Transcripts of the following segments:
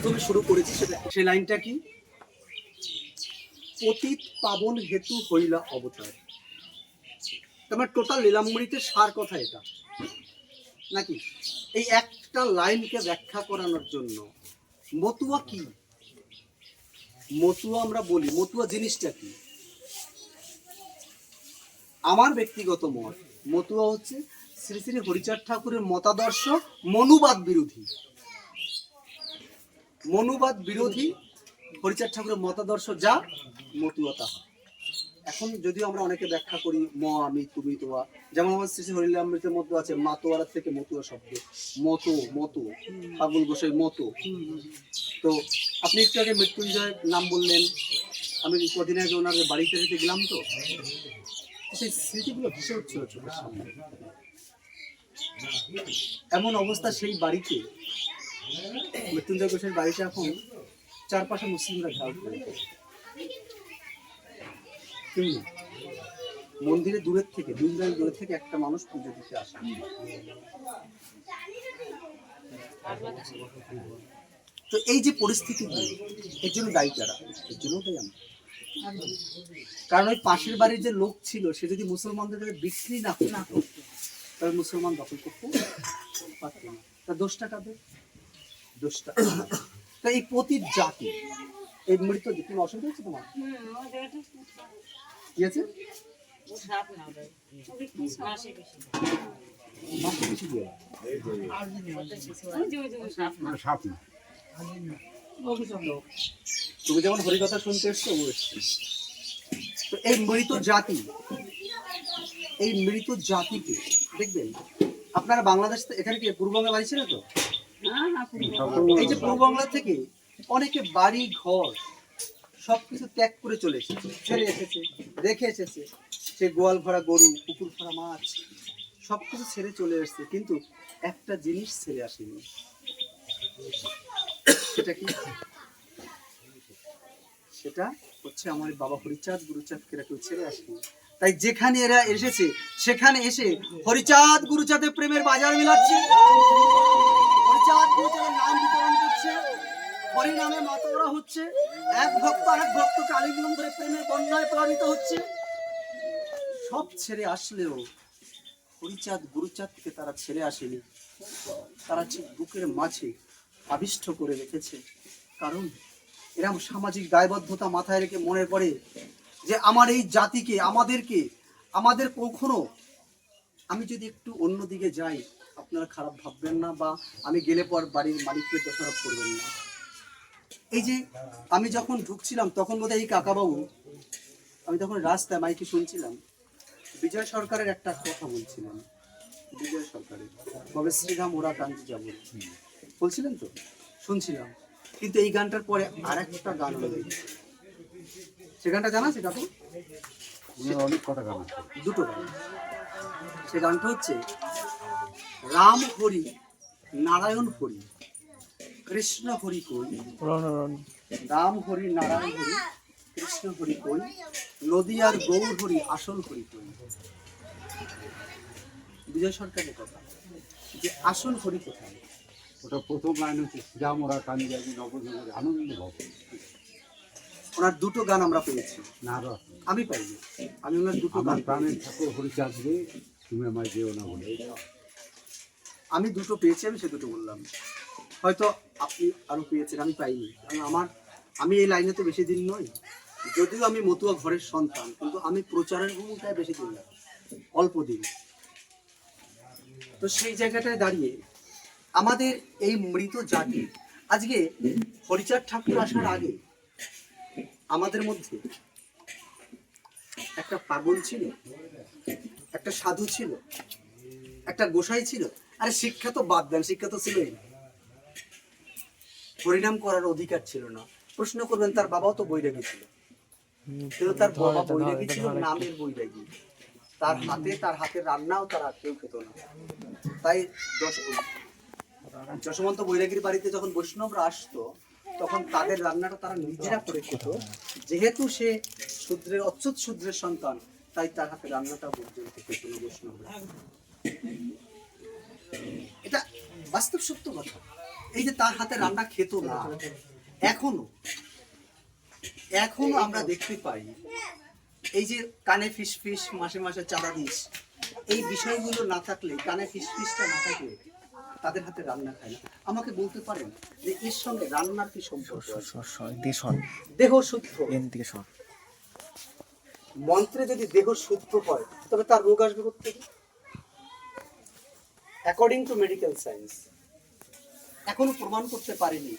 তুমি শুরু করেছি সেটা, সেই লাইনটা কি? পতিত পাবন হেতু হইলা অবতার। তোমার টোটাল লীলামৃতের সার কথা এটা নাকি? এই একটা লাইনকে ব্যাখ্যা করানোর জন্য মতুয়া কি, মতুয়া আমরা বলি, মতুয়া জিনিসটা কি? আমার ব্যক্তিগত মত, মতুয়া হচ্ছে শ্রী শ্রী হরিচাঁদ ঠাকুরের মতাদর্শ মনুবাদ বিরোধী, মনুবাদ বিরোধী হরিচাঁদ ঠাকুরের মতাদর্শ যা, মতুয়া তাহা। এখন যদিও আমরা অনেকে ব্যাখ্যা করি ম আমি তুমি তোয়া, যেমন আমার শ্রী শ্রী হরিলামৃতের মধ্যে আছে মাতোয়ারা থেকে মতুয়া শব্দ, মতো মতো ফাগুল গোসাই মতো। তো আপনি একটু আগে মৃত্যুঞ্জয়ের নাম বললেন, আমি কদিন আগে ওনার বাড়িতে যেতে গেলাম, তো সেই স্মৃতিগুলো ভেসে উঠছিল চোখের সামনে। এমন অবস্থা সেই বাড়িতে, মৃত্যুঞ্জয় ঘোষের বাড়িতে এখন চারপাশে মুসলিমরা ঘেরাও করে, কেউ নেই। মন্দিরে দূরের থেকে, 2 মাইল দূরের থেকে একটা মানুষ পুজো দিতে আসে। তো এই যে পরিস্থিতি, এর জন্য দায়ী কারা? এর জন্য দায়ী আমরা। কারণ ওই পাশের বাড়ির যে লোক ছিল, সে যদি মুসলমানদের কাছে বিক্রি না করতো, তাহলে মুসলমান দখল করতে পারত না। তা দোষটা কাদের? দোষটা। তা এই পতিত জাতি, এই মৃত, কোনো অসুবিধা হচ্ছে তোমার? কি আছে? তুমি যেমন হরিকথা শুনতে এসছো, ও এসছে। তো এই মৃত জাতি, এই মৃত জাতিকে দেখবেন আপনারা বাংলাদেশ, এখানে কি পূর্ববাংলা বাড়ি ছিল তো? এই যে পূর্ববাংলা থেকে অনেকে বাড়ি ঘর সবকিছু ত্যাগ করে চলে এসেছে, ছেড়ে এসেছে, রেখে এসেছে। সে গোয়াল ভরা গরু, পুকুর ভরা মাছ, সবকিছু ছেড়ে চলে এসেছে, কিন্তু একটা জিনিস ছেড়ে আসেনি। সেটা কি? সেটা হচ্ছে আমার বাবা হরিচাঁদ গুরুচাঁদকে এরা কেউ ছেড়ে আসেনি। তাই যেখানে এরা এসেছে, সেখানে এসে হরিচাঁদ গুরুচাঁদের প্রেমের বাজার মিলাচ্ছে, হরিচাঁদ গুরুচাঁদের নাম বিতরণ করছে, হরি নামে মাতোয়ারা হচ্ছে, এক ভক্ত আরেক ভক্তকে আলিঙ্গন ধরে প্রেমের বন্যায় প্লাবিত হচ্ছে। সব ছেড়ে আসলেও হরিচাঁদ গুরুচাঁদকে তারা ছেড়ে আসেনি, তারা ঠিক বুকের মাঝে আবিষ্ট করে রেখেছে। কারণ এরকম সামাজিক দায়বদ্ধতা মাথায় রেখে মনে পড়ে যে আমার এই জাতিকে, আমাদের কখনো, আমি যদি একটু অন্যদিকে যাই আপনারা খারাপ ভাববেন না, বা আমি গেলে পর বাড়ির মালিককে দোষারোপ করবেন না। এই যে আমি যখন ঢুকছিলাম তখন বোধহয় এই কাকাবাবু, আমি তখন রাস্তায় মাইকে শুনছিলাম বিজয় সরকারের একটা কথা বলছিলেন, বিজয় সরকারের তবে শ্রীরাম ওরা কান্তি যাবো বলছিলেন, তো শুনছিলাম। কিন্তু এই গানটার পরে আর একটা গান হলো, সে গানটা জানা আছে কাকু? অনেক কথা গান আছে, দুটো গান। সে গানটা হচ্ছে রাম হরি নারায়ণ হরি কৃষ্ণ হরি কই, রাম হরি নারায়ণ হরি কৃষ্ণ হরি কই, নদিয়ার গৌর হরি আসল হরি কই। বিজয় সরকারের কথা, যে আসল হরি কোথায়? ওটা প্রথম লাইন হচ্ছে শ্রীরাম ওরা কান্দি যাবি নবজনের আনন্দ ভব। ওনার দুটো গান আমরা পেয়েছি, না আমি পাইনি, আমি ওনার দুটো গান, আমার প্রাণের ঠাকুর হরিচাঁদ রে তুমি আমায় যেও না বলে, আমি দুটো পেয়েছি, আমি সে দুটো বললাম। হয়তো আপনি আরো পেয়েছেন, আমি পাইনি। কারণ আমি এই লাইনে তো বেশি দিন নই, যদিও আমি মতুয়া ঘরের সন্তান, কিন্তু আমি প্রচারের ভূমিকায় বেশি দিন না, অল্প দিন। তো সেই জায়গাটায় দাঁড়িয়ে আমাদের এই মৃত জাতি, আজকে হরিচাঁদ ঠাকুর আসার আগে আমাদের মধ্যে একটা পাগল ছিল, একটা সাধু ছিল, একটা গোসাই ছিল। আরে শিক্ষা তো বাদ দেন, শিক্ষা তো ছিলই না, হরিনাম করার অধিকার ছিল না। প্রশ্ন করবেন তার বাবাও তো বৈরাগী ছিল, কিন্তু তার বাবা বৈরাগী ছিল নামের বৈরাগী, তার হাতের রান্নাও তারা কেউ খেত না। তাই যশবন্ত বৈরাগীর বাড়িতে যখন বৈষ্ণবরা আসতো, তখন তাদের রান্নাটা তারা নিজেরা করে খেত। যেহেতু সে শূদ্রের, অচ্যুত শূদ্রের সন্তান, তাই তার হাতে রান্নাটা পর্যন্ত খেত না বৈষ্ণবরা। এটা বাস্তব সত্য কথা। এই যে তার হাতে রান্না খেত না, এখনো এখনো আমরা দেখতে পাই এই যে কানে ফিসফিস, মাসে মাসে চাঁদা দিস, এই বিষয়গুলো না থাকলে, কানে ফিসফিসটা না থাকলে তাদের হাতে রান্না খায় না। আমাকে বলতে পারেন যে এর সঙ্গে রান্নার কি সম্পর্ক আছে? দেহ শুদ্ধ, মন্ত্রে যদি দেহ শুদ্ধ হয় তবে তার রোগ আসবে কোথেকে? অ্যাকর্ডিং টু মেডিকেল সায়েন্স এখনো প্রমাণ করতে পারেনি।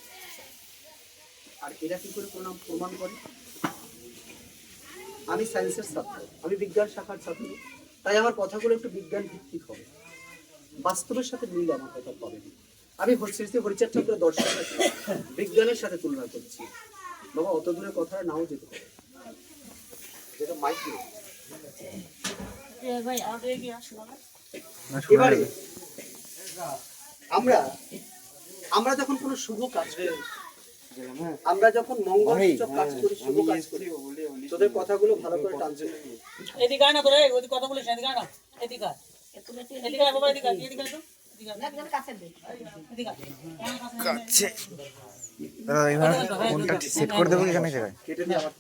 আর এরা কি করে প্রমাণ করে? আমি সায়েন্সের ছাত্র, আমি বিজ্ঞান শাখার ছাত্র, তাই আমার কথাগুলো একটু বিজ্ঞান ভিত্তিক হবে, বাস্তবের সাথে মিল আমার কথা পাবেন। আমি হরিচাঁদ ঠাকুরের দর্শনটাকে বিজ্ঞানের সাথে তুলনা করছি। বাবা অত দূরে কথা নাও যেতে পারে, যেটা মাইক্রো। এবারে আমরা যখন কোনো শুভ কাজ করি, আমরা যখন মঙ্গলসূচক কাজ করি, শুভ কাজ করি, তোদের কথাগুলো ভালো করে টানছে। এদিকে আয় না তোরা, ওই কথা বলিস না, এদিকে আয় না, এদিকে আয়। এদিকে আয় বাবা, এদিকে আয়, এদিকে আয় তো, এদিকে আয়। এদিকে আয়। কাছে এইভাবে কোনটা সেট করে দেবো এখানে জায়গায় কেটে দিয়ে আবার